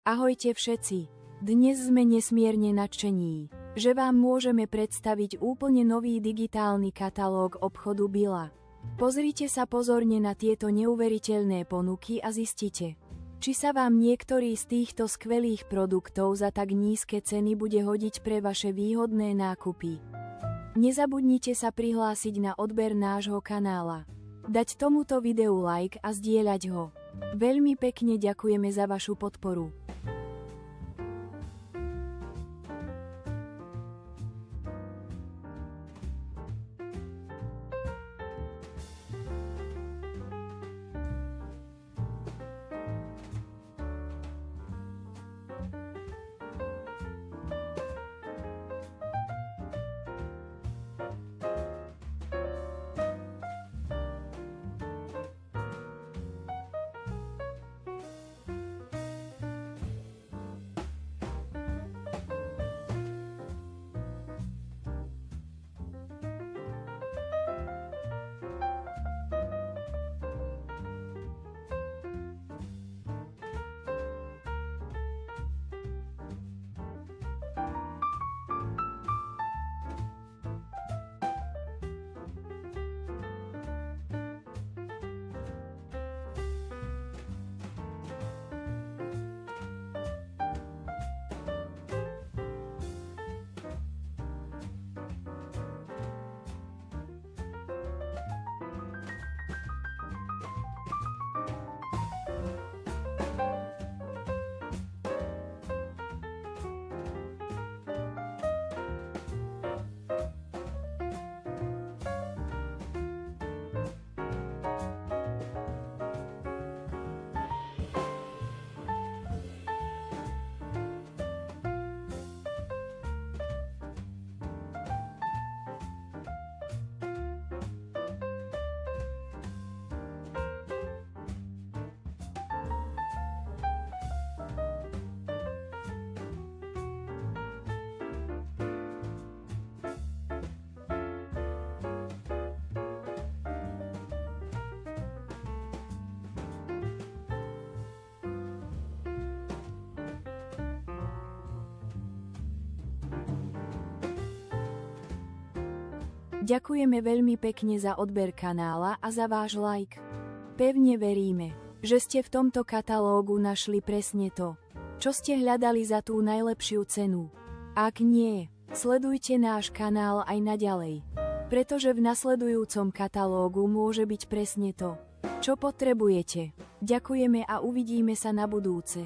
Ahojte všetci! Dnes sme nesmierne nadšení, že vám môžeme predstaviť úplne nový digitálny katalóg obchodu Billa. Pozrite sa pozorne na tieto neuveriteľné ponuky a zistite, či sa vám niektorý z týchto skvelých produktov za tak nízke ceny bude hodiť pre vaše výhodné nákupy. Nezabudnite sa prihlásiť na odber nášho kanála, dať tomuto videu like a zdieľať ho. Veľmi pekne ďakujeme za vašu podporu. Ďakujeme veľmi pekne za odber kanála a za váš like. Pevne veríme, že ste v tomto katalógu našli presne to, čo ste hľadali za tú najlepšiu cenu. Ak nie, sledujte náš kanál aj naďalej, pretože v nasledujúcom katalógu môže byť presne to, čo potrebujete. Ďakujeme a uvidíme sa na budúce.